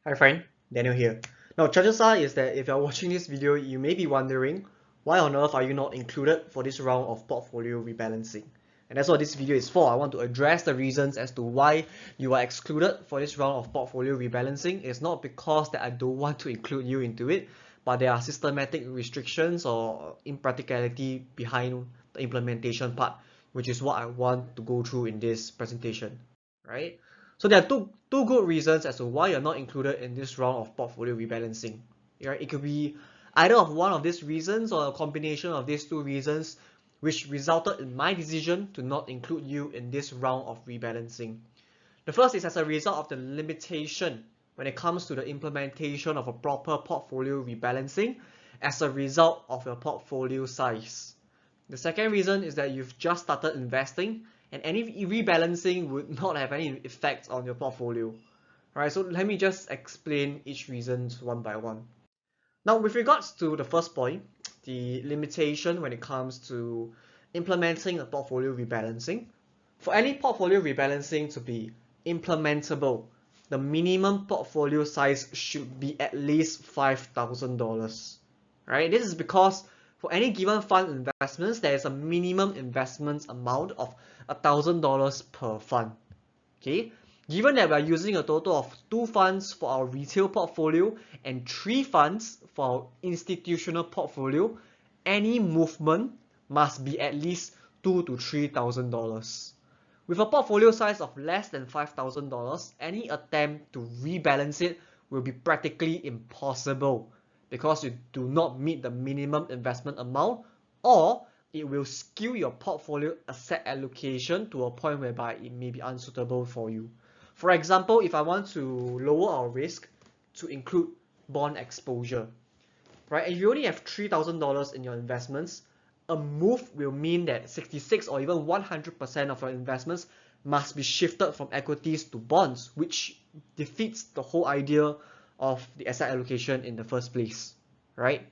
Hi friend, Daniel here. Now chances are is that if you're watching this video, you may be wondering why on earth are you not included for this round of portfolio rebalancing? And that's what this video is for. I want to address the reasons as to why you are excluded for this round of portfolio rebalancing. It's not because that I don't want to include you into it, but there are systematic restrictions or impracticality behind the implementation part, which is what I want to go through in this presentation, right? So there are two good reasons as to why you're not included in this round of portfolio rebalancing. Right? It could be either of one of these reasons or a combination of these two reasons which resulted in my decision to not include you in this round of rebalancing. The first is as a result of the limitation when it comes to the implementation of a proper portfolio rebalancing as a result of your portfolio size. The second reason is that you've just started investing and any rebalancing would not have any effects on your portfolio. Alright, so let me just explain each reason one by one. Now, with regards to the first point, the limitation when it comes to implementing a portfolio rebalancing, for any portfolio rebalancing to be implementable, the minimum portfolio size should be at least $5,000. Right? This is because for any given fund investments, there is a minimum investment amount of $1,000 per fund. Okay? Given that we are using a total of 2 funds for our retail portfolio and 3 funds for our institutional portfolio, any movement must be at least $2,000 to $3,000. With a portfolio size of less than $5,000, any attempt to rebalance it will be practically impossible because you do not meet the minimum investment amount, or it will skew your portfolio asset allocation to a point whereby it may be unsuitable for you. For example, if I want to lower our risk to include bond exposure, right? If you only have $3,000 in your investments, a move will mean that 66 or even 100% of your investments must be shifted from equities to bonds, which defeats the whole idea of the asset allocation in the first place, right?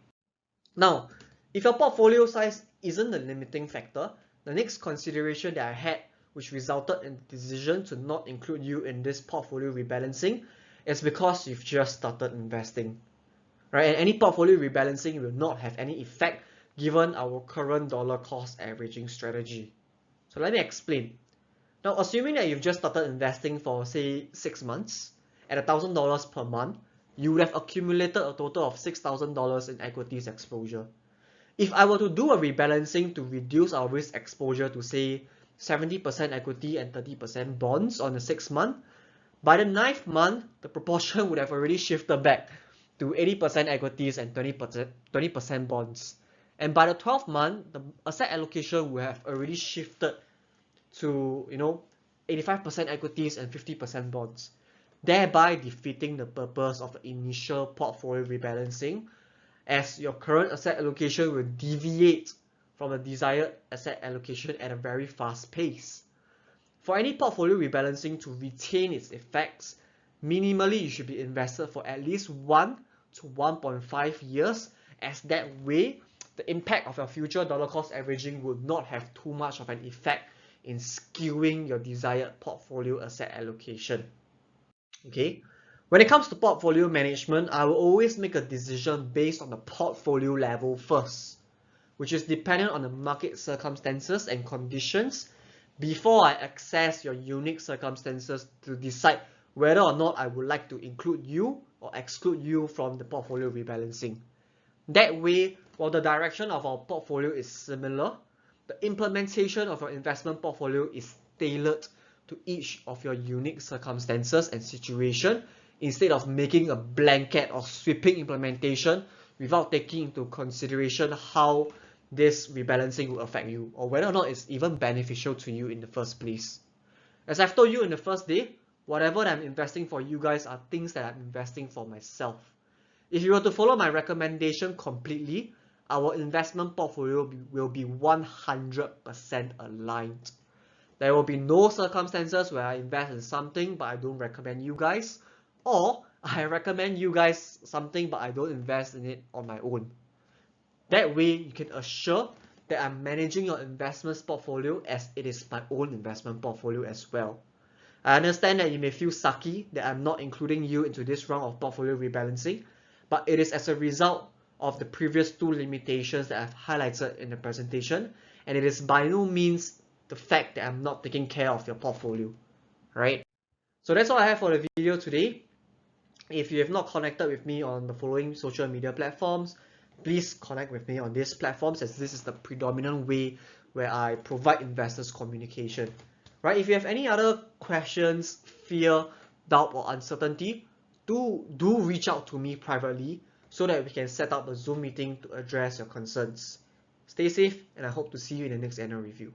Now, if your portfolio size isn't the limiting factor, the next consideration that I had, which resulted in the decision to not include you in this portfolio rebalancing, is because you've just started investing, right? And any portfolio rebalancing will not have any effect given our current dollar cost averaging strategy. So let me explain. Now, assuming that you've just started investing for, say, 6 months at $1,000 per month, you would have accumulated a total of $6,000 in equities exposure. If I were to do a rebalancing to reduce our risk exposure to, say, 70% equity and 30% bonds on the 6th month, by the 9th month, the proportion would have already shifted back to 80% equities and 20% bonds. And by the 12th month, the asset allocation will have already shifted to 85% equities and 50% bonds, thereby defeating the purpose of the initial portfolio rebalancing, as your current asset allocation will deviate from the desired asset allocation at a very fast pace. For any portfolio rebalancing to retain its effects, minimally you should be invested for at least 1 to 1.5 years, as that way the impact of your future dollar cost averaging would not have too much of an effect in skewing your desired portfolio asset allocation. Okay, when it comes to portfolio management, I will always make a decision based on the portfolio level first, which is dependent on the market circumstances and conditions before I assess your unique circumstances to decide whether or not I would like to include you or exclude you from the portfolio rebalancing. That way, while the direction of our portfolio is similar, the implementation of your investment portfolio is tailored to each of your unique circumstances and situation, instead of making a blanket or sweeping implementation without taking into consideration how this rebalancing will affect you or whether or not it's even beneficial to you in the first place. As I've told you in the first day, whatever that I'm investing for you guys are things that I'm investing for myself. If you were to follow my recommendation completely, our investment portfolio will be 100% aligned. There will be no circumstances where I invest in something but I don't recommend you guys, or I recommend you guys something but I don't invest in it on my own. That way, you can assure that I'm managing your investments portfolio as it is my own investment portfolio as well. I understand that you may feel sucky that I'm not including you into this round of portfolio rebalancing, but it is as a result of the previous two limitations that I've highlighted in the presentation, and it is by no means the fact that I'm not taking care of your portfolio, right? So that's all I have for the video today. If you have not connected with me on the following social media platforms, please connect with me on these platforms, as this is the predominant way where I provide investors communication. Right? If you have any other questions, fear, doubt, or uncertainty, do reach out to me privately so that we can set up a Zoom meeting to address your concerns. Stay safe, and I hope to see you in the next annual review.